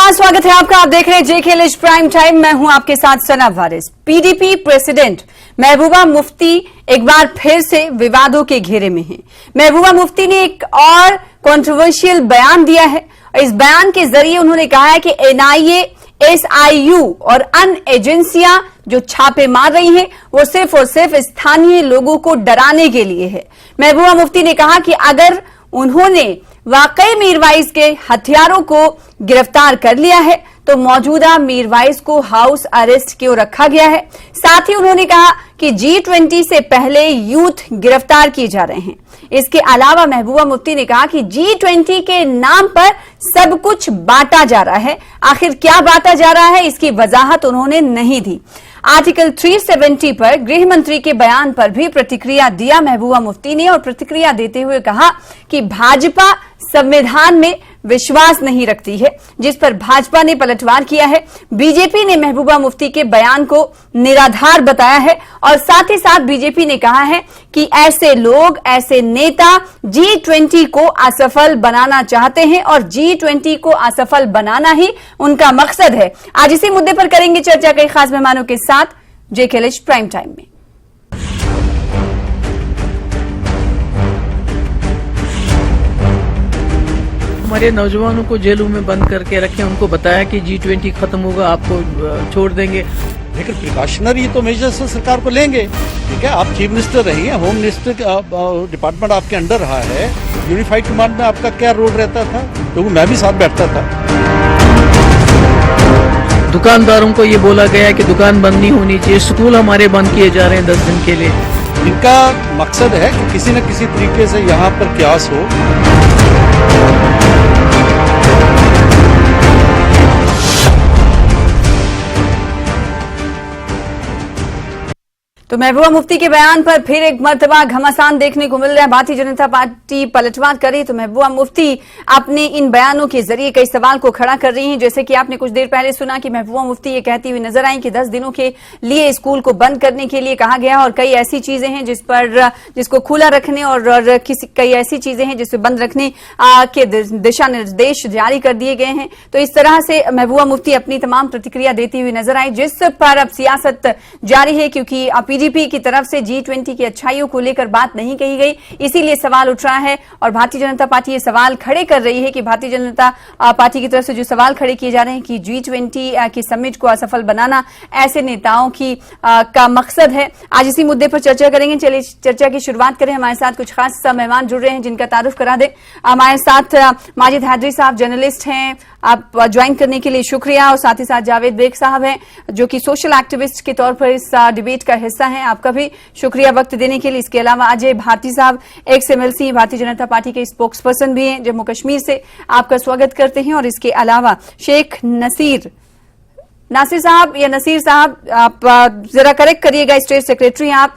नमस्कार, स्वागत है आपका। आप देख रहे हैं JKLH प्राइम टाइम। मैं हूं आपके साथ सना वारिस। PDP प्रेसिडेंट महबूबा मुफ्ती एक बार फिर से विवादों के घेरे में हैं। महबूबा मुफ्ती ने एक और कंट्रोवर्शियल बयान दिया है। इस बयान के जरिए उन्होंने कहा है कि NIA, SIU और अन्य एजेंसियां जो छापे मार रही हैं वो सिर्फ और सिर्फ स्थानीय लोगों को डराने के लिए है। महबूबा मुफ्ती ने कहा कि अगर उन्होंने वाकई मीरवाइज के हथियारों को गिरफ्तार कर लिया है तो मौजूदा मीरवाइज को हाउस अरेस्ट क्यों रखा गया है। साथ ही उन्होंने कहा कि G20 से पहले यूथ गिरफ्तार किए जा रहे हैं। इसके अलावा महबूबा मुफ्ती ने कहा कि G20 के नाम पर सब कुछ बांटा जा रहा है। आखिर क्या बांटा जा रहा है, इसकी वजाहत उन्होंने नहीं दी। आर्टिकल 370 पर गृह मंत्री के बयान पर भी प्रतिक्रिया दिया महबूबा मुफ्ती ने और प्रतिक्रिया देते हुए कहा कि भाजपा संविधान में विश्वास नहीं रखती है, जिस पर भाजपा ने पलटवार किया है। बीजेपी ने महबूबा मुफ्ती के बयान को निराधार बताया है और साथ ही साथ बीजेपी ने कहा है कि ऐसे लोग, ऐसे नेता G20 को असफल बनाना चाहते हैं और G20 को असफल बनाना ही उनका मकसद है। आज इसी मुद्दे पर करेंगे चर्चा कई खास मेहमानों के साथ JKLH प्राइम टाइम में। हमारे नौजवानों को जेलों में बंद करके रखे, उनको बताया कि G20 खत्म होगा, आपको छोड़ देंगे। लेकिन प्रिकॉशनरी तो मेजर्स सरकार को लेंगे। ठीक है, आप चीफ मिनिस्टर रही हैं, होम मिनिस्टर डिपार्टमेंट आपके अंडर रहा है, यूनिफाइड कमांड में आपका क्या रोल रहता था? तो मैं भी साथ बैठता था। दुकानदारों को ये बोला गया है कि दुकान बंद नहीं होनी चाहिए। स्कूल हमारे बंद किए जा रहे हैं 10 दिन के लिए। इनका मकसद है कि किसी न किसी तरीके से यहाँ पर क्यास हो। तो महबूबा मुफ्ती के बयान पर फिर एक मर्तबा घमासान देखने को मिल रहा है। भारतीय जनता पार्टी पलटवार कर रही है। तो महबूबा मुफ्ती अपने इन बयानों के जरिए कई सवाल को खड़ा कर रही हैं। जैसे कि आपने कुछ देर पहले सुना कि महबूबा मुफ्ती ये कहती हुई नजर आई कि 10 दिनों के लिए स्कूल को बंद करने के लिए कहा गया और कई ऐसी चीजें हैं जिसको खुला रखने और कई ऐसी चीजें हैं जिसे बंद रखने के दिशा निर्देश जारी कर दिए गए हैं। तो इस तरह से महबूबा मुफ्ती अपनी तमाम प्रतिक्रिया देती हुई नजर आई, जिस पर अब सियासत जारी है, क्योंकि PDP की तरफ से G20 की अच्छाइयों को लेकर बात नहीं कही गई, इसीलिए सवाल उठ रहा है। और भारतीय जनता पार्टी ये सवाल खड़े कर रही है कि भारतीय जनता पार्टी की तरफ से जो सवाल खड़े किए जा रहे हैं कि G20 की समिट को असफल बनाना ऐसे नेताओं की का मकसद है। आज इसी मुद्दे पर चर्चा करेंगे। चलिए चर्चा की शुरुआत करें। हमारे साथ कुछ खास मेहमान जुड़ रहे हैं जिनका तारुफ करा दें। हमारे साथ माजिद हैदरी साहब जर्नलिस्ट हैं, आप ज्वाइन करने के लिए शुक्रिया। और साथ ही साथ जावेद बेग साहब हैं जो कि सोशल एक्टिविस्ट के तौर पर इस डिबेट का हिस्सा हैं, आपका भी शुक्रिया वक्त देने के लिए। इसके अलावा अजय भारती साहब x MLC Bharatiya Janata party के स्पोक्स पर्सन भी हैं, जम्मू कश्मीर से, आपका स्वागत करते हैं। और इसके अलावा शेख नासिर साहब या नसीर साहब, आप जरा करेक्ट करिएगा, स्टेट सेक्रेटरी आप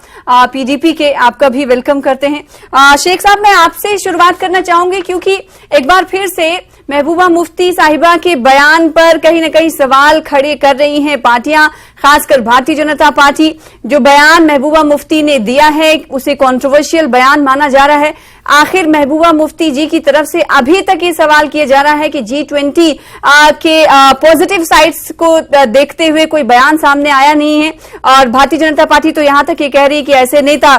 PDP के, आपका भी वेलकम करते हैं। शेख साहब, मैं आपसे शुरुआत करना चाहूंगी क्योंकि एक बार फिर से महबूबा मुफ्ती साहिबा के बयान पर कहीं न कहीं सवाल खड़े कर रही हैं पार्टियां, खासकर भारतीय जनता पार्टी। जो बयान महबूबा मुफ्ती ने दिया है उसे कंट्रोवर्शियल बयान माना जा रहा है। आखिर महबूबा मुफ्ती जी की तरफ से अभी तक ये सवाल किया जा रहा है कि G20 के पॉजिटिव साइड्स को देखते हुए कोई बयान सामने आया नहीं है। और भारतीय जनता पार्टी तो यहां तक ये कह रही है कि ऐसे नेता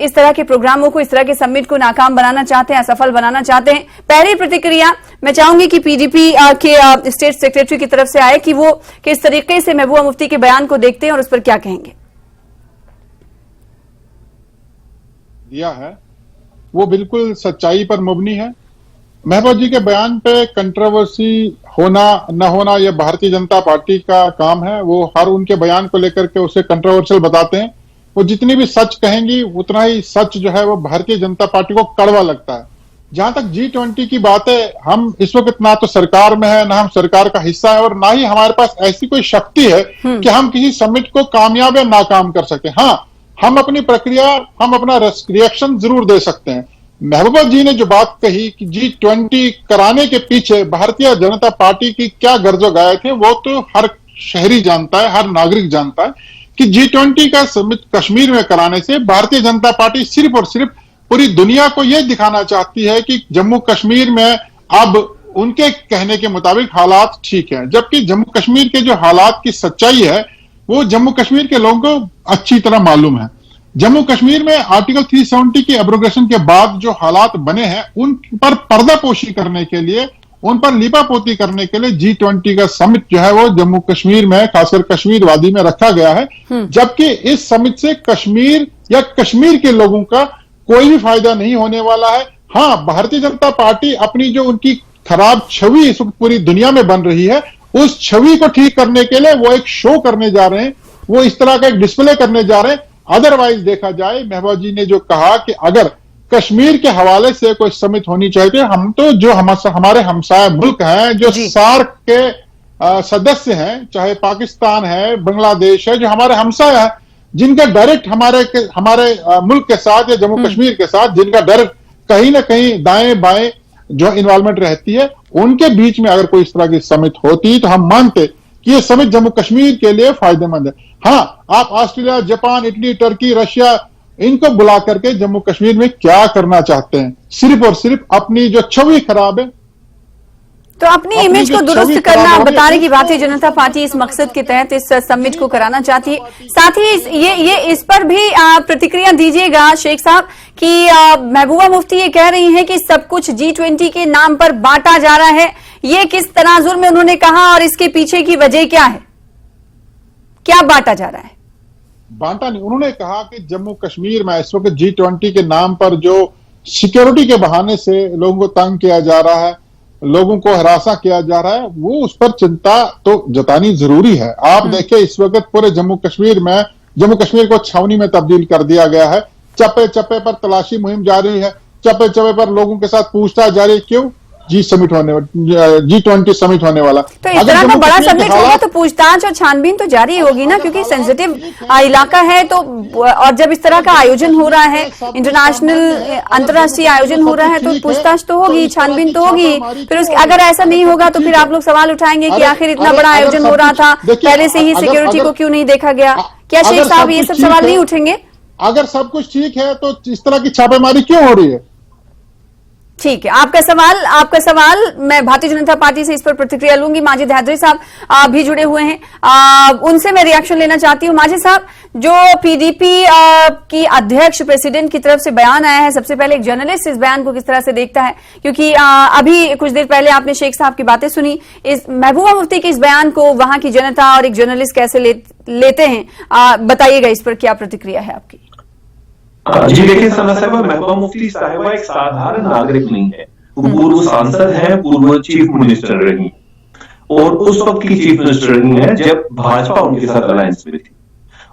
इस तरह के प्रोग्रामों को, इस तरह के समिट को नाकाम बनाना चाहते हैं, असफल बनाना चाहते हैं। पहली प्रतिक्रिया मैं चाहूंगी कि PDP के स्टेट सेक्रेटरी की तरफ से आए कि वो किस तरीके से महबूबा मुफ्ती के बयान को देखते हैं और उस पर क्या कहेंगे। दिया है वो बिल्कुल सच्चाई पर मबनी है। महबूबा जी के बयान पे कंट्रोवर्सी होना न होना यह भारतीय जनता पार्टी का काम है। वो हर उनके बयान को लेकर के उसे कंट्रोवर्शियल बताते हैं। वो जितनी भी सच कहेंगी उतना ही सच जो है वो भारतीय जनता पार्टी को कड़वा लगता है। जहां तक G20 की बात है, हम इस वक्त ना तो सरकार में है, ना हम सरकार का हिस्सा है और ना ही हमारे पास ऐसी कोई शक्ति है कि हम किसी समिट को कामयाब या नाकाम कर सके। हाँ, हम अपनी प्रक्रिया, हम अपना रिएक्शन जरूर दे सकते हैं। महबूबा जी ने जो बात कही कि G20 कराने के पीछे भारतीय जनता पार्टी की क्या गर्जो गाये थे, वो तो हर शहरी जानता है, हर नागरिक जानता है कि G20 का समिट कश्मीर में कराने से भारतीय जनता पार्टी सिर्फ और सिर्फ पूरी दुनिया को यह दिखाना चाहती है कि जम्मू कश्मीर में अब उनके कहने के मुताबिक हालात ठीक हैं, जबकि जम्मू कश्मीर के जो हालात की सच्चाई है वो जम्मू कश्मीर के लोगों को अच्छी तरह मालूम है। जम्मू कश्मीर में आर्टिकल 370 की एब्रोगेशन के बाद जो हालात बने हैं उन पर पर्दापोशी करने के लिए, उन पर लिपापोती करने के लिए G20 का समिट जो है वो जम्मू कश्मीर में, खासकर कश्मीर वादी में रखा गया है, जबकि इस समिट से कश्मीर या कश्मीर के लोगों का कोई भी फायदा नहीं होने वाला है। हाँ, भारतीय जनता पार्टी अपनी जो उनकी खराब छवि इस वक्त पूरी दुनिया में बन रही है, उस छवि को ठीक करने के लिए वो एक शो करने जा रहे हैं, वो इस तरह का एक डिस्प्ले करने जा रहे हैं। अदरवाइज देखा जाए, महबूबा जी ने जो कहा कि अगर कश्मीर के हवाले से कोई समिट होनी चाहिए, हम तो जो हमारे हमसाया मुल्क हैं, जो सार्क के सदस्य हैं, चाहे पाकिस्तान है, बांग्लादेश है, जो हमारे हमसाया है, जिनका डायरेक्ट हमारे मुल्क के साथ या जम्मू कश्मीर के साथ जिनका डायरेक्ट कहीं ना कहीं दाएं बाएं जो इन्वॉल्वमेंट रहती है, उनके बीच में अगर कोई इस तरह की समिट होती तो हम मानते कि ये समिट जम्मू कश्मीर के लिए फायदेमंद है। हाँ, आप Australia, Japan, Italy, Turkey, Russia इनको बुला करके जम्मू कश्मीर में क्या करना चाहते हैं? सिर्फ और सिर्फ अपनी जो छवि खराब है, तो अपनी इमेज को दुरुस्त करना, बता रही कि भारतीय जनता पार्टी इस मकसद के तहत इस समिट को कराना चाहती है। साथ ही ये इस पर भी प्रतिक्रिया दीजिएगा शेख साहब कि महबूबा मुफ्ती ये कह रही हैं कि सब कुछ G20 के नाम पर बांटा जा रहा है। ये किस तनाजुर में उन्होंने कहा और इसके पीछे की वजह क्या है? क्या बांटा जा रहा है? बांटा नहीं, उन्होंने कहा कि जम्मू कश्मीर में इस वक्त G20 के नाम पर जो सिक्योरिटी के बहाने से लोगों को तंग किया जा रहा है, लोगों को हरासा किया जा रहा है, वो उस पर चिंता तो जतानी जरूरी है। आप देखिए, इस वक्त पूरे जम्मू कश्मीर को छावनी में तब्दील कर दिया गया है। चप्पे चप्पे पर तलाशी मुहिम जारी है, चप्पे चप्पे पर लोगों के साथ पूछताछ जारी। क्यों? G20 समिट होने वाला। तो इस तरह का बड़ा समिट होगा तो पूछताछ और छानबीन तो जारी होगी ना, क्योंकि सेंसिटिव इलाका है। तो और जब इस तरह का आयोजन हो रहा है, इंटरनेशनल अंतर्राष्ट्रीय आयोजन हो रहा है, तो पूछताछ तो होगी, छानबीन तो होगी। फिर अगर ऐसा नहीं होगा तो फिर आप लोग सवाल उठाएंगे कि आखिर इतना बड़ा आयोजन हो रहा था, पहले से ही सिक्योरिटी को क्यों नहीं देखा गया? क्या शेख साहब ये सब सवाल नहीं उठेंगे? अगर सब कुछ ठीक है तो इस तरह की छापेमारी क्यों हो रही है? ठीक है, आपका सवाल मैं भारतीय जनता पार्टी से इस पर प्रतिक्रिया लूंगी। माजिद हैदरी साहब भी जुड़े हुए हैं, उनसे मैं रिएक्शन लेना चाहती हूं। माजिद साहब, जो पीडीपी की अध्यक्ष प्रेसिडेंट की तरफ से बयान आया है, सबसे पहले एक जर्नलिस्ट इस बयान को किस तरह से देखता है? क्योंकि अभी कुछ देर पहले आपने शेख साहब की बातें सुनी, इस महबूबा मुफ्ती के इस बयान को वहां की जनता और एक जर्नलिस्ट कैसे लेते हैं? बताइएगा, इस पर क्या प्रतिक्रिया है आपकी? जी देखिए सना साहिबा, महबूबा मुफ्ती साहिबा एक साधारण नागरिक नहीं है। वो पूर्व सांसद हैं, पूर्व चीफ मिनिस्टर रही, और उस वक्त की चीफ मिनिस्टर रही है जब भाजपा उनके साथ अलायंस में थी।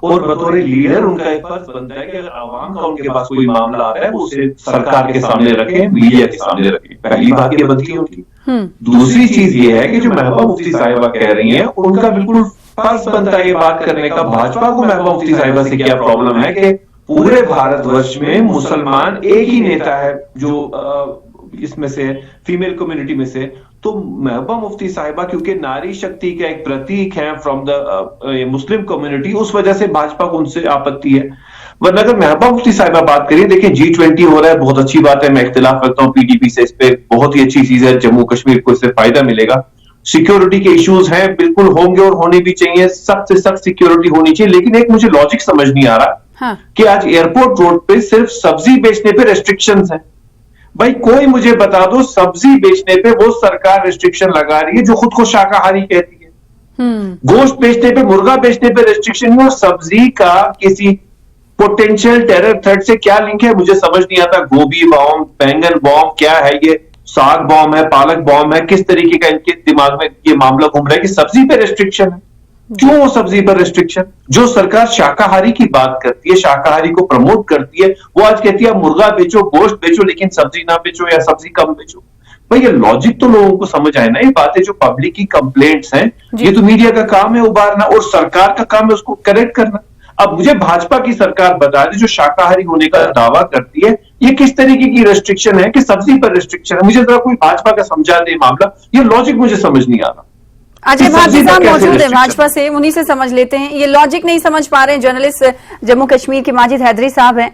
और बतौर लीडर उनका एक फर्ज बनता है कि अगर आवाम का उनके पास कोई मामला आ रहा है वो उसे सरकार के सामने रखे, मीडिया के सामने रखे। पहली बात ये बनती है उनकी। दूसरी चीज ये है कि जो महबूबा मुफ्ती साहिबा कह रही है, उनका बिल्कुल फर्ज बनता है ये बात करने का, भाजपा को महबूबा मुफ्ती साहिबा से क्या प्रॉब्लम है कि पूरे भारतवर्ष में मुसलमान एक ही नेता है जो इसमें से फीमेल कम्युनिटी में से। तो महबूबा मुफ्ती साहिबा क्योंकि नारी शक्ति का एक प्रतीक है फ्रॉम द मुस्लिम कम्युनिटी, उस वजह से भाजपा को उनसे आपत्ति है। वरना अगर महबूबा मुफ्ती साहिबा बात करिए, देखिए G20 हो रहा है, बहुत अच्छी बात है, मैं इख्तिलाफ करता हूं पीडीपी से, इस पे बहुत ही अच्छी चीज है, जम्मू कश्मीर को इससे फायदा मिलेगा। सिक्योरिटी के इश्यूज हैं, बिल्कुल होंगे और होने भी चाहिए, सख्त से सख्त सिक्योरिटी होनी चाहिए। लेकिन एक मुझे लॉजिक समझ नहीं आ रहा कि आज एयरपोर्ट रोड पे सिर्फ सब्जी बेचने पे रेस्ट्रिक्शंस हैं। भाई कोई मुझे बता दो, सब्जी बेचने पे वो सरकार रेस्ट्रिक्शन लगा रही है जो खुद को शाकाहारी कहती है। गोश्त बेचने पे, मुर्गा बेचने पे रेस्ट्रिक्शन है, और सब्जी का किसी पोटेंशियल टेरर थ्रेट से क्या लिंक है मुझे समझ नहीं आता। गोभी बॉम्ब, बैंगन बॉम्ब, क्या है ये? साग बॉम्ब है, पालक बॉम्ब है, किस तरीके का इनके दिमाग में ये मामला घूम रहा है कि सब्जी पे रेस्ट्रिक्शन है? क्यों वो सब्जी पर रेस्ट्रिक्शन? जो सरकार शाकाहारी की बात करती है, शाकाहारी को प्रमोट करती है, वो आज कहती है मुर्गा बेचो, गोश्त बेचो, लेकिन सब्जी ना बेचो या सब्जी कम बेचो। भाई ये लॉजिक तो लोगों को समझ आए ना। ये बातें जो पब्लिक की कंप्लेंट्स हैं, ये तो मीडिया का काम है उबारना, और सरकार का काम है उसको करेक्ट करना। अब मुझे भाजपा की सरकार बता दे जो शाकाहारी होने का दावा करती है, ये किस तरीके की रेस्ट्रिक्शन है कि सब्जी पर रेस्ट्रिक्शन है? मुझे जरा कोई भाजपा का समझा दे मामला, ये लॉजिक मुझे समझ नहीं आ रहा। अजय भारती साहब मौजूद है भाजपा से, उन्हीं से समझ लेते हैं। ये लॉजिक नहीं समझ पा रहे हैं जर्नलिस्ट जम्मू कश्मीर के माजिद हैदरी साहब हैं।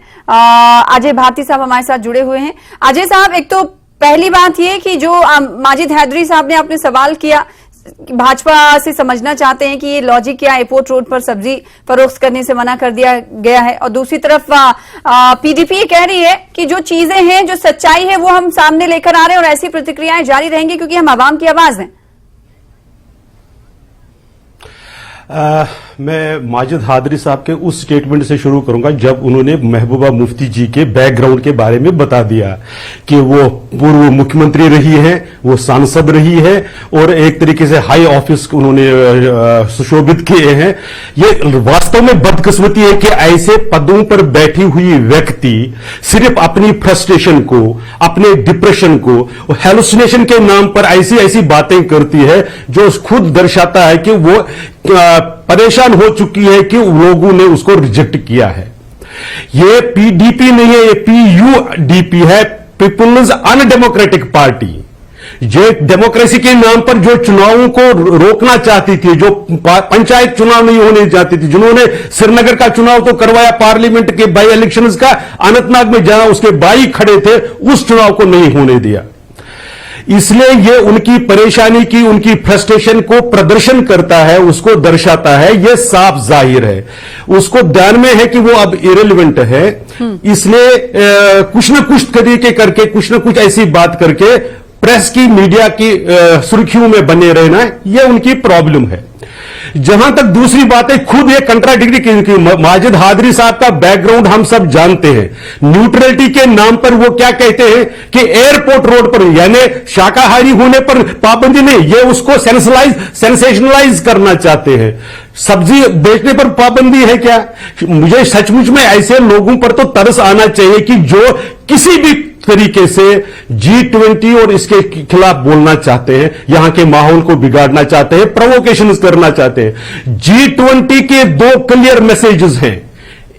अजय भारती साहब हमारे साथ जुड़े हुए हैं। अजय साहब, एक तो पहली बात ये कि जो माजिद हैदरी साहब ने आपने सवाल किया, भाजपा से समझना चाहते हैं कि ये लॉजिक क्या, एयरपोर्ट रोड पर सब्जी फरोख्त करने से मना कर दिया गया है, और दूसरी तरफ पीडीपी ये कह रही है कि जो चीजें हैं, जो सच्चाई है, वो हम सामने लेकर आ रहे हैं और ऐसी प्रतिक्रियाएं जारी रहेंगी क्योंकि हम आवाम की आवाज हैं। मैं माजिद हादरी साहब के उस स्टेटमेंट से शुरू करूंगा जब उन्होंने महबूबा मुफ्ती जी के बैकग्राउंड के बारे में बता दिया कि वो पूर्व मुख्यमंत्री रही हैं, वो सांसद रही है और एक तरीके से हाई ऑफिस उन्होंने सुशोभित किए हैं। ये वास्तव में बदकिस्मती है कि ऐसे पदों पर बैठी हुई व्यक्ति सिर्फ अपनी फ्रस्ट्रेशन को, अपने डिप्रेशन को, हेलुसिनेशन के नाम पर ऐसी ऐसी बातें करती है जो खुद दर्शाता है कि वो परेशान हो चुकी है कि लोगों ने उसको रिजेक्ट किया है। ये पीडीपी नहीं है, ये पीयूडीपी है, पीपुल्स अनडेमोक्रेटिक पार्टी। जो डेमोक्रेसी के नाम पर जो चुनावों को रोकना चाहती थी, जो पंचायत चुनाव नहीं होने जाती थी, जिन्होंने श्रीनगर का चुनाव तो करवाया, पार्लियामेंट के बाई इलेक्शंस का, अनंतनाग में जहां उसके बाई खड़े थे उस चुनाव को नहीं होने दिया। इसलिए ये उनकी परेशानी की, उनकी फ्रस्ट्रेशन को प्रदर्शन करता है, उसको दर्शाता है, ये साफ जाहिर है। उसको ध्यान में है कि वो अब इरेलीवेंट है, इसलिए कुछ न कुछ तरीके करके, कुछ न कुछ ऐसी बात करके प्रेस की, मीडिया की सुर्खियों में बने रहना, ये उनकी प्रॉब्लम है। जहां तक दूसरी बात है, खुद ये कंट्राडिक्टरी की माजिद हादरी साहब का बैकग्राउंड हम सब जानते हैं। न्यूट्रलिटी के नाम पर वो क्या कहते हैं कि एयरपोर्ट रोड पर, यानी शाकाहारी होने पर पाबंदी नहीं, ये उसको सेंसेशनलाइज करना चाहते हैं। सब्जी बेचने पर पाबंदी है क्या? मुझे सचमुच में ऐसे लोगों पर तो तरस आना चाहिए कि जो किसी भी तरीके से G20 और इसके खिलाफ बोलना चाहते हैं, यहां के माहौल को बिगाड़ना चाहते हैं, प्रोवोकेशन करना चाहते हैं। G20 के दो क्लियर मैसेजेस हैं।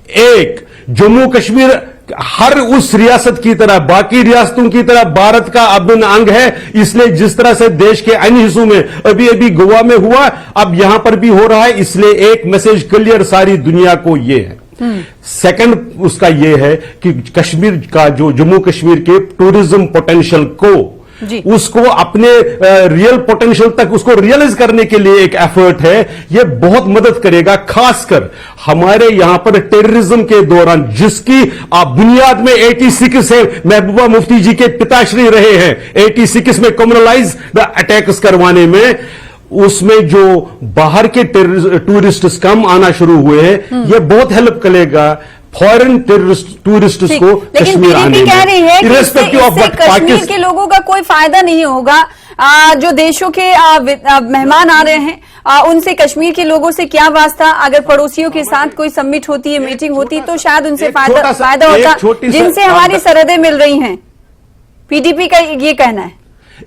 एक, जम्मू कश्मीर हर उस रियासत की तरह, बाकी रियासतों की तरह भारत का अभिन्न अंग है, इसलिए जिस तरह से देश के अन्य हिस्सों में अभी अभी गोवा में हुआ, अब यहां पर भी हो रहा है, इसलिए एक मैसेज क्लियर सारी दुनिया को यह है। सेकंड उसका यह है कि कश्मीर का, जो जम्मू कश्मीर के टूरिज्म पोटेंशियल को, उसको अपने रियल पोटेंशियल तक उसको रियलाइज करने के लिए एक एफर्ट है। यह बहुत मदद करेगा, खासकर हमारे यहां पर टेररिज्म के दौरान, जिसकी बुनियाद में 86 है, महबूबा मुफ्ती जी के पिताश्री रहे हैं 86 में कम्युनलाइज अटैक्स करवाने में, उसमें जो बाहर के टूरिस्ट कम आना शुरू हुए हैं, यह बहुत हेल्प करेगा फॉरेन टूरिस्ट को कश्मीर आने में। कह रही है कि इससे कश्मीर के लोगों का कोई फायदा नहीं होगा। जो देशों के मेहमान आ रहे हैं, उनसे कश्मीर के लोगों से क्या वास्ता? अगर पड़ोसियों के साथ कोई समिट होती है, मीटिंग होती, तो शायद उनसे फायदा होता, जिनसे हमारी सरहदें मिल रही हैं। पीडीपी का ये कहना है।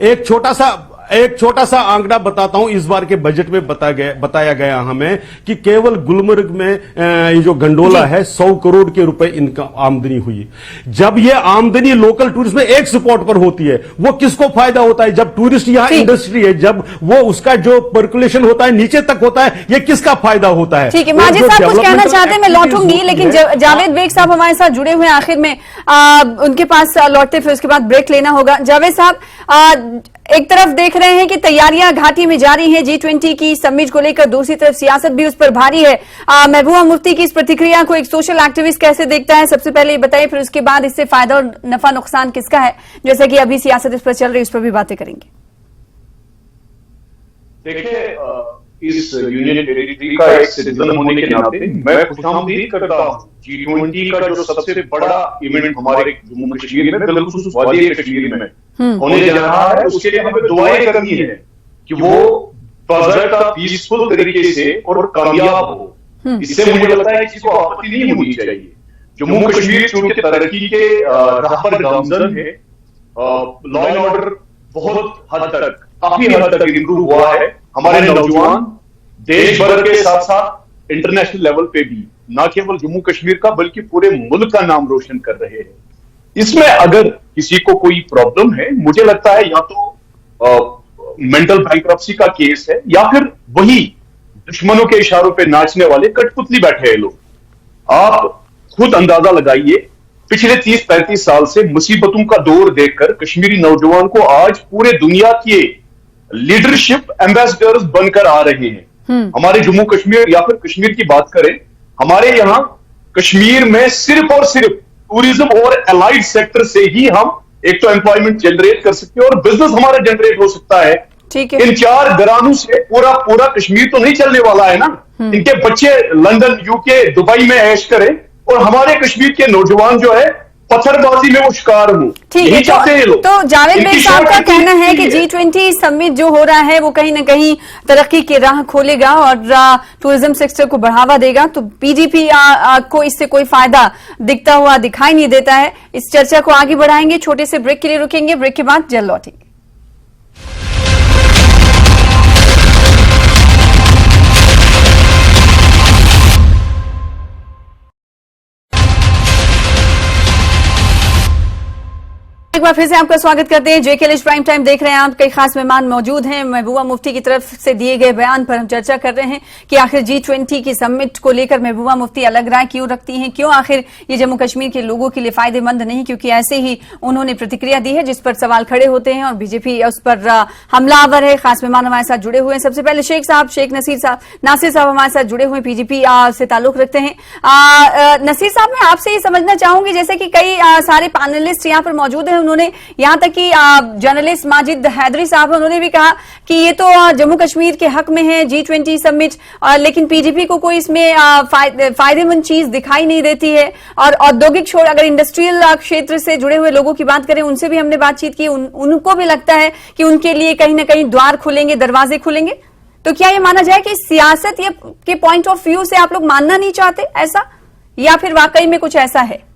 एक छोटा सा आंकड़ा बताता हूं, इस बार के बजट में बताया गया हमें कि केवल गुलमर्ग में ये जो गंडोला है 100 करोड़ के रुपए इनका आमदनी हुई। जब ये आमदनी लोकल टूरिस्ट में एक स्पॉट पर होती है, वो किसको फायदा होता है? जब टूरिस्ट यहां इंडस्ट्री है, जब वो उसका जो पर्कुलेशन होता है नीचे तक होता है, ये किसका फायदा होता है? ठीक है, माजिद साहब कुछ कहना चाहते हैं, मैं लौटूंगी, लेकिन जावेद बेग साहब हमारे साथ जुड़े हुए हैं आखिर में, उनके पास लौटते फिर उसके बाद ब्रेक लेना होगा। जावेद साहब, एक तरफ देख रहे हैं कि तैयारियां घाटी में जारी हैं G20 की समिट को लेकर, दूसरी तरफ सियासत भी उस पर भारी है। महबूबा मुफ्ती की इस प्रतिक्रिया को एक सोशल एक्टिविस्ट कैसे देखता है? सबसे पहले ये बताइए, फिर उसके बाद इससे फायदा और नफा नुकसान किसका है, जैसा कि अभी सियासत इस पर चल रही है, उस पर भी बातें करेंगे। देखिए, इस यूनियन टेरिटरी का एक सिटीजन होने के नाते मैं खुशामदीद करता हूं। G20 का जो सबसे बड़ा इवेंट हमारे जम्मू कश्मीर में, बिलखुसूस वादी कश्मीर में होने जा रहा है, उसके लिए हमें दुआएं करनी है कि वो बाज़ाब्ता पीसफुल तरीके से और कामयाब हो। इससे मुझे लगता है किसी को आपत्ति नहीं होनी चाहिए। जम्मू कश्मीर चूंकि तरक्की के राह पर गामजन है, लॉ एंड ऑर्डर बहुत हद तक, काफी हद तक इंप्रूव हुआ है। हमारे नौजवान देश भर के साथ साथ इंटरनेशनल लेवल पे भी न केवल जम्मू कश्मीर का बल्कि पूरे मुल्क का नाम रोशन कर रहे हैं। इसमें अगर किसी को कोई प्रॉब्लम है, मुझे लगता है या तो मेंटल बैंक्रप्सी का केस है, या फिर वही दुश्मनों के इशारों पे नाचने वाले कठपुतली बैठे हैं लोग। आप खुद अंदाजा लगाइए पिछले 30-35 साल से मुसीबतों का दौर देखकर कश्मीरी नौजवान को आज पूरे दुनिया के लीडरशिप एम्बेसडर्स बनकर आ रहे हैं। हमारे जम्मू कश्मीर या फिर कश्मीर की बात करें, हमारे यहाँ कश्मीर में सिर्फ और सिर्फ टूरिज्म और एलाइड सेक्टर से ही हम एक तो एम्प्लॉयमेंट जनरेट कर सकते हैं और बिजनेस हमारा जनरेट हो सकता है। ठीक है। इन 4 घरानों से पूरा कश्मीर तो नहीं चलने वाला है ना। इनके बच्चे लंदन, यूके, दुबई में ऐश करें और हमारे कश्मीर के नौजवान जो है पत्थरबाजी में वो शिकार हूं। ठीक है। तो जावेद बेग साहब का कहना है कि G20 समिट जो हो रहा है वो कहीं ना कहीं तरक्की की राह खोलेगा और टूरिज्म सेक्टर को बढ़ावा देगा, तो पीडीपी को इससे कोई फायदा दिखता हुआ दिखाई नहीं देता है। इस चर्चा को आगे बढ़ाएंगे, छोटे से ब्रेक के लिए रुकेंगे, ब्रेक के बाद जल्द लौटेंगे। एक बार फिर से आपका स्वागत करते हैं। जेके लिस्ट प्राइम टाइम देख रहे हैं आप। कई खास मेहमान मौजूद हैं। महबूबा मुफ्ती की तरफ से दिए गए बयान पर हम चर्चा कर रहे हैं कि आखिर G20 की समिट को लेकर महबूबा मुफ्ती अलग राय क्यों रखती हैं, क्यों आखिर ये जम्मू कश्मीर के लोगों के लिए फायदेमंद नहीं, क्योंकि ऐसे ही उन्होंने प्रतिक्रिया दी है जिस पर सवाल खड़े होते हैं और बीजेपी उस पर हमलावर है। खास मेहमान हमारे साथ जुड़े हुए हैं। सबसे पहले शेख नासिर साहब हमारे साथ जुड़े हुए, पीडीपी से ताल्लुक रखते हैं। नसीर साहब, मैं आपसे ये समझना चाहूंगी, जैसे कि कई सारे पैनलिस्ट यहाँ पर मौजूद हैं, उन्होंने यहां तक कि जर्नलिस्ट माजिद हैदरी साहब उन्होंने भी कहा कि ये तो जम्मू कश्मीर के हक में है G20 समिट, लेकिन पीडीपी को कोई इसमें फायदेमंद चीज दिखाई नहीं देती है। और औद्योगिक छोड़, अगर इंडस्ट्रियल क्षेत्र से जुड़े हुए लोगों की बात करें, उनसे भी हमने बातचीत की, उनको भी लगता है कि उनके लिए कहीं ना कहीं द्वार खुलेंगे, दरवाजे खुलेंगे। तो क्या ये माना जाए कि सियासत के पॉइंट ऑफ व्यू से आप लोग मानना नहीं चाहते ऐसा, या फिर वाकई में कुछ ऐसा है?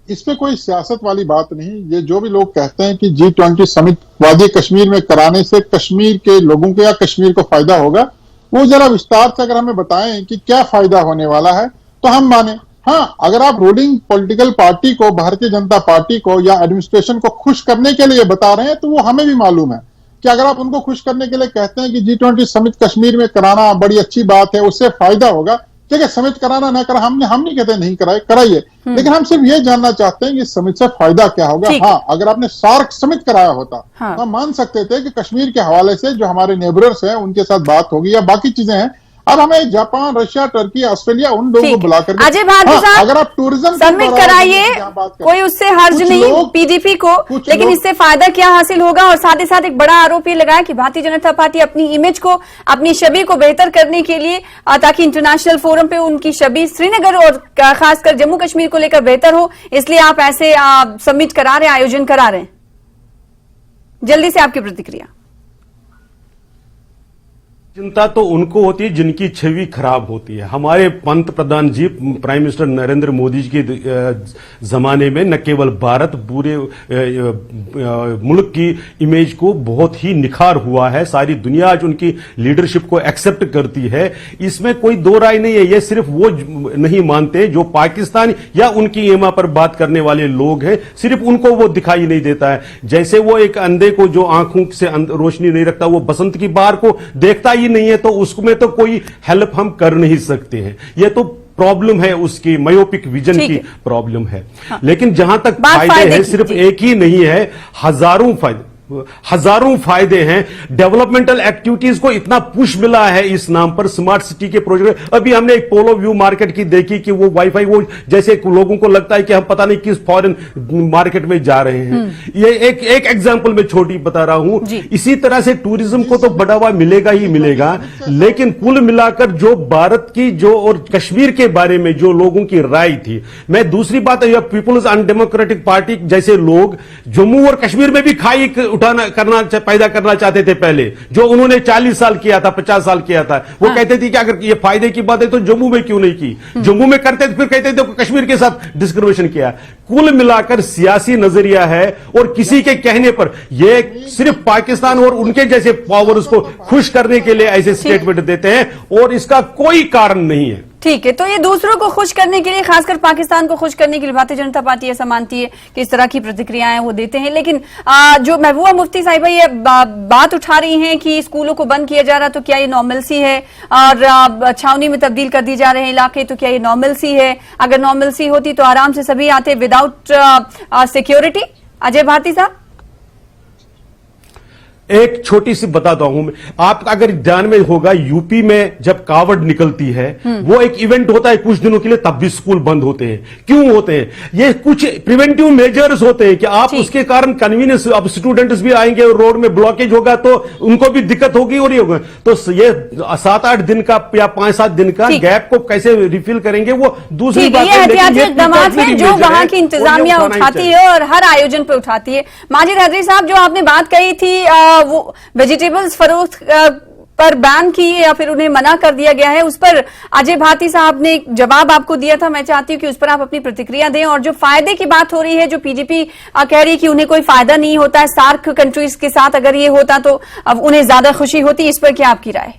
इसमें कोई सियासत वाली बात नहीं। ये जो भी लोग कहते हैं कि G20 समिट वादी कश्मीर में कराने से कश्मीर के लोगों को या कश्मीर को फायदा होगा, वो जरा विस्तार से अगर हमें बताएं कि क्या फायदा होने वाला है तो हम माने। हाँ, अगर आप रूलिंग पॉलिटिकल पार्टी को, भारतीय जनता पार्टी को या एडमिनिस्ट्रेशन को खुश करने के लिए बता रहे हैं तो वो हमें भी मालूम है कि अगर आप उनको खुश करने के लिए कहते हैं कि G20 समिट कश्मीर में कराना बड़ी अच्छी बात है, उससे फायदा होगा, ठीक है, समिट कराना ना करा, हम नहीं कहते नहीं कराइए, लेकिन हम सिर्फ ये जानना चाहते हैं कि समिट से फायदा क्या होगा। हाँ, अगर आपने सार्क समिट कराया होता तो हम मान सकते थे कि कश्मीर के हवाले से जो हमारे नेबरर्स हैं उनके साथ बात होगी या बाकी चीजें हैं। अब हमें जापान, रशिया, टर्की, ऑस्ट्रेलिया उन लोगों को बुलाकर, अजय भारती साहब, अगर आप टूरिज्म समिट कराइए, कोई उससे हर्ज नहीं पीडीपी को, लेकिन इससे फायदा क्या हासिल होगा? और साथ ही साथ एक बड़ा आरोप ये लगाया कि भारतीय जनता पार्टी अपनी इमेज को, अपनी छवि को बेहतर करने के लिए, ताकि इंटरनेशनल फोरम पे उनकी छवि श्रीनगर और खासकर जम्मू कश्मीर को लेकर बेहतर हो, इसलिए आप ऐसे समिट करा रहे हैं, आयोजन करा रहे हैं। जल्दी से आपकी प्रतिक्रिया। चिंता तो उनको होती है जिनकी छवि खराब होती है। हमारे पंत प्रधान जी, प्राइम मिनिस्टर नरेंद्र मोदी जी के जमाने में न केवल भारत, पूरे मुल्क की इमेज को बहुत ही निखार हुआ है। सारी दुनिया आज उनकी लीडरशिप को एक्सेप्ट करती है, इसमें कोई दो राय नहीं है। ये सिर्फ वो नहीं मानते जो पाकिस्तान या उनकी एमा पर बात करने वाले लोग हैं, सिर्फ उनको वो दिखाई नहीं देता है। जैसे वो एक अंधे को जो आंखों से रोशनी नहीं रखता, वो बसंत की बहार को देखता ही नहीं है, तो उसमें तो कोई हेल्प हम कर नहीं सकते हैं। ये तो प्रॉब्लम है, उसकी मायोपिक विजन की प्रॉब्लम है। हाँ। लेकिन जहां तक फायदे हैं, सिर्फ एक ही नहीं है, हजारों फायदे हैं। डेवलपमेंटल एक्टिविटीज को इतना पुश मिला है इस नाम पर, स्मार्ट सिटी के प्रोजेक्ट। अभी हमने एक पोलो व्यू मार्केट की देखी कि वो वाईफाई, वो जैसे लोगों को लगता है कि हम पता नहीं किस फॉरेन मार्केट में जा रहे हैं। ये एक एग्जांपल में छोटी बता रहा हूं। इसी तरह से टूरिज्म को तो बढ़ावा मिलेगा ही मिलेगा, लेकिन कुल मिलाकर जो भारत की जो और कश्मीर के बारे में जो लोगों की राय थी, मैं दूसरी बात, पीपुल्स अनडेमोक्रेटिक पार्टी जैसे लोग जम्मू और कश्मीर में भी खाई पैदा करना चाहते थे पहले, जो उन्होंने 40 साल किया था, 50 साल किया था। वो कहते थे कि अगर ये फायदे की बात है तो जम्मू में क्यों नहीं की? जम्मू में करते थे, फिर कहते थे कश्मीर के साथ डिस्क्रिमिनेशन किया। कुल मिलाकर सियासी नजरिया है, और किसी के कहने पर ये सिर्फ पाकिस्तान और उनके जैसे पावर्स को खुश करने के लिए ऐसे स्टेटमेंट देते हैं, और इसका कोई कारण नहीं है। ठीक है, तो ये दूसरों को खुश करने के लिए, खासकर पाकिस्तान को खुश करने के लिए भारतीय जनता पार्टी ऐसा मानती है कि इस तरह की प्रतिक्रियाएं वो देते हैं। लेकिन जो महबूबा मुफ्ती साहिबा ये बात उठा रही हैं कि स्कूलों को बंद किया जा रहा, तो क्या ये नॉर्मलसी है? और छावनी में तब्दील कर दी जा रहे हैं इलाके, तो क्या ये नॉर्मलसी है? अगर नॉर्मलसी होती तो आराम से सभी आते विदाउट सिक्योरिटी। अजय भारती साहब, एक छोटी सी बताता हूं मैं, आप अगर ध्यान में होगा, यूपी में जब कावड़ निकलती है वो एक इवेंट होता है कुछ दिनों के लिए, तब भी स्कूल बंद होते हैं। क्यों होते हैं? ये कुछ प्रिवेंटिव मेजर्स होते हैं कि आप उसके कारण कन्वीनियंस, अब स्टूडेंट्स भी आएंगे और रोड में ब्लॉकेज होगा तो उनको भी दिक्कत होगी और ये होगा, तो ये 7-8 दिन का या 5-7 दिन का गैप को कैसे रिफिल करेंगे वो दूसरी बात है। एहतियाती इक़दाम है जो वहां की इंतजामिया उठाती है और हर आयोजन पे उठाती है। माजिद हैदरी साहब, जो आपने बात कही थी वो वेजिटेबल्स फरोख्त पर बैन की या फिर उन्हें मना कर दिया गया है, उस पर अजय भारती साहब ने एक जवाब आपको दिया था। मैं चाहती हूं कि उस पर आप अपनी प्रतिक्रिया दें। और जो फायदे की बात हो रही है, जो पीडीपी कह रही है कि उन्हें कोई फायदा नहीं होता है, सार्क कंट्रीज के साथ अगर ये होता तो अब उन्हें ज्यादा खुशी होती, इस पर क्या आपकी राय?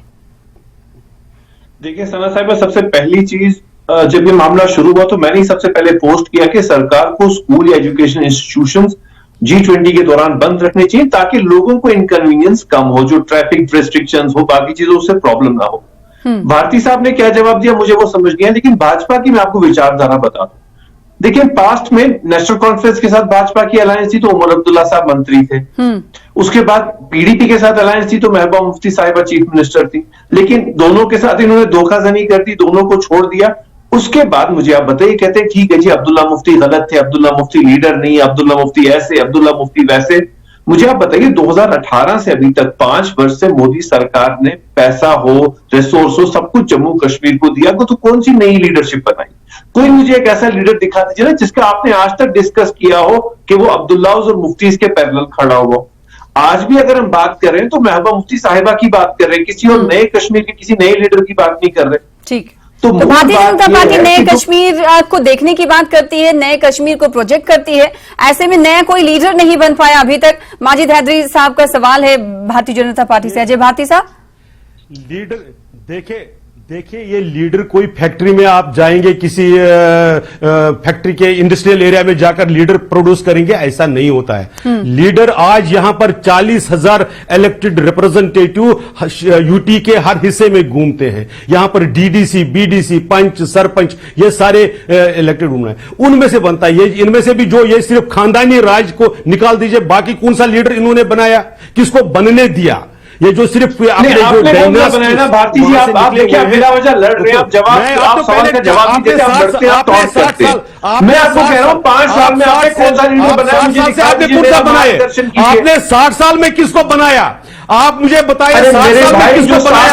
देखिए सना साहिबा, सबसे पहली चीज, जब ये मामला शुरू हुआ तो मैंने ही सबसे पहले पोस्ट किया कि सरकार को स्कूल या एजुकेशन इंस्टीट्यूशंस G20 के दौरान बंद रखने चाहिए ताकि लोगों को इनकन्वीनियंस कम हो, जो ट्रैफिक रिस्ट्रिक्शंस हो, बाकी चीजों से प्रॉब्लम ना हो। भारती साहब ने क्या जवाब दिया मुझे वो समझ गया, लेकिन भाजपा की मैं आपको विचारधारा बता दूं। देखिए, पास्ट में नेशनल कॉन्फ्रेंस के साथ भाजपा की अलायंस थी तो उमर अब्दुल्ला साहब मंत्री थे। उसके बाद पीडीपी के साथ अलायंस थी तो महबूबा मुफ्ती साहिबा चीफ मिनिस्टर थी, लेकिन दोनों के साथ इन्होंने धोखाधड़ी कर दी, दोनों को छोड़ दिया। उसके बाद मुझे आप बताइए, कहते हैं ठीक है जी अब्दुल्ला मुफ्ती गलत थे, अब्दुल्ला मुफ्ती लीडर नहीं, अब्दुल्ला मुफ्ती ऐसे, अब्दुल्ला मुफ्ती वैसे। मुझे आप बताइए 2018 से अभी तक 5 वर्ष से मोदी सरकार ने पैसा हो, रिसोर्स हो, सब कुछ जम्मू कश्मीर को दिया, तो कौन सी नई लीडरशिप बनाई? कोई मुझे एक ऐसा लीडर दिखा दीजिए ना जिसका आपने आज तक डिस्कस किया हो कि वो अब्दुल्ला और मुफ्ती के पैरेलल खड़ा हो। आज भी अगर हम बात कर रहे हैं तो महबूबा मुफ्ती साहिबा की बात कर रहे हैं, किसी और नए कश्मीर के किसी नए लीडर की बात नहीं कर रहे। ठीक, तो भारतीय जनता पार्टी नए कश्मीर को देखने की बात करती है, नए कश्मीर को प्रोजेक्ट करती है, ऐसे में नया कोई लीडर नहीं बन पाया अभी तक। माजिद हैदरी साहब का सवाल है भारतीय जनता पार्टी से। अजय भारती साहब, लीडर देखिए ये लीडर कोई फैक्ट्री में आप जाएंगे, किसी फैक्ट्री के इंडस्ट्रियल एरिया में जाकर लीडर प्रोड्यूस करेंगे, ऐसा नहीं होता है। लीडर आज यहां पर 40,000 इलेक्टेड रिप्रेजेंटेटिव यूटी के हर हिस्से में घूमते हैं। यहां पर डीडीसी, बीडीसी, पंच, सरपंच, ये सारे इलेक्टेड घूमना है, उनमें से बनता है। ये इनमें से भी जो ये सिर्फ खानदानी राज को निकाल दीजिए, बाकी कौन सा लीडर इन्होंने बनाया, किसको बनने दिया? ये जो सिर्फ आपने बनाया ना भारती जी, आप देखिए आप बिना वजह लड़ रहे हैं, आप जवाब, आप सवाल का जवाब नहीं देते, आप लड़ते हैं, आप टॉन्ट करते हैं। मैं आपको कह रहा हूं 5 साल में आपने कौन सा लीडर बनाया? मुझे दिखा दीजिए, आपने 60 साल में किसको बनाया? आप मुझे बताइए 60 साल में किसको बनाया?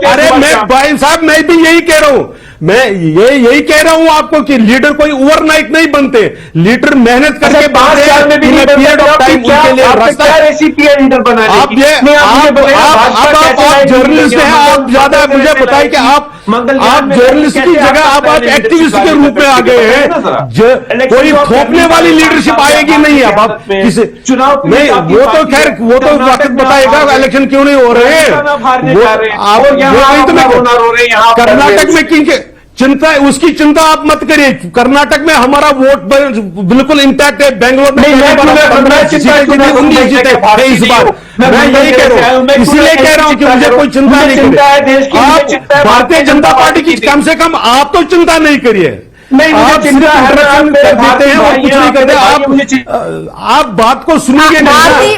अरे मैं भाई साहब, मैं भी यही कह रहा हूं, मैं यही कह रहा हूं आपको कि लीडर कोई ओवरनाइट नहीं बनते, लीडर मेहनत करके 5 साल में भी पीरियड ऑफ टाइम उनके लिए रास्ता रेसिपी है लीडर बनाने की। आप जर्नलिस्ट हैं, आप ज्यादा मुझे बताइए कि आप जर्नलिस्ट की जगह आप एक्टिविस्ट के रूप में आ गए हैं। कोई थोपने वाली लीडरशिप आएगी नहीं। अब आप किसी चुनाव नहीं, वो तो खैर वो तो वक्त बताएगा इलेक्शन क्यों नहीं हो रहे हैं। कर्नाटक में किनके चिंता है, उसकी चिंता आप मत करिए। कर्नाटक में हमारा वोट बिल्कुल इंटैक्ट है। बेंगलोर में 15 जीते इस बार। मैं यही कह रहा हूँ, इसलिए कह रहा हूं कि मुझे कोई चिंता नहीं करिए। आप भारतीय जनता पार्टी की कम से कम आप तो चिंता नहीं करिए। नहीं, आप चिंता देते हैं और कुछ नहीं करते। आप बात को सुनिए।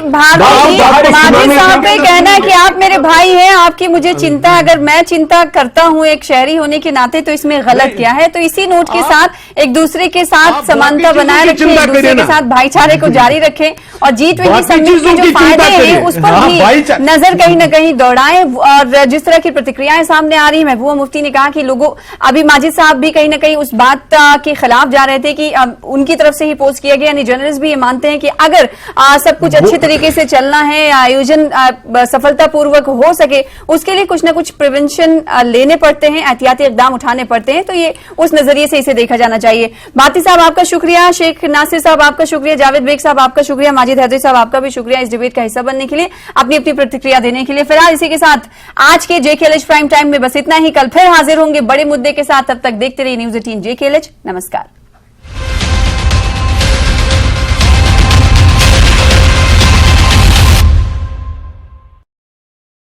भारती साहब का कहना है कि आप मेरे भाई हैं, आपकी मुझे चिंता, अगर मैं चिंता करता हूं एक शहरी होने के नाते तो इसमें गलत क्या है? तो इसी नोट के साथ एक दूसरे के साथ समानता बनाए रखें, एक दूसरे के साथ भाईचारे को जारी रखें और G20 समिट के जो फायदे हैं उस पर भी नजर कहीं न कहीं दौड़ाएं। और जिस तरह की प्रतिक्रियाएं सामने आ रही है, महबूबा मुफ्ती ने कहा कि लोगों, अभी माजिद साहब भी कहीं न कहीं उस बात के खिलाफ जा रहे थे कि उनकी तरफ से ही पोस्ट किया गया। जर्नलिस्ट भी ये मानते हैं कि अगर सब कुछ अच्छे तरीके से चलना है, आयोजन सफलतापूर्वक हो सके, उसके लिए कुछ ना कुछ प्रिवेंशन लेने पड़ते हैं, एहतियाती इक़दाम उठाने पड़ते हैं। तो ये उस नजरिए से इसे देखा जाना चाहिए। भारती साहब आपका शुक्रिया, शेख नासिर साहब आपका शुक्रिया, जावेद बेग साहब आपका शुक्रिया, साजिद हैदरी साहब, आपका भी शुक्रिया इस डिबेट का हिस्सा बनने के लिए, अपनी प्रतिक्रिया देने के लिए। फिलहाल इसी के साथ आज के JKLH प्राइम टाइम में बस इतना ही। कल फिर हाजिर होंगे बड़े मुद्दे के साथ। तब तक देखते रहिए News 18 JKLH। नमस्कार।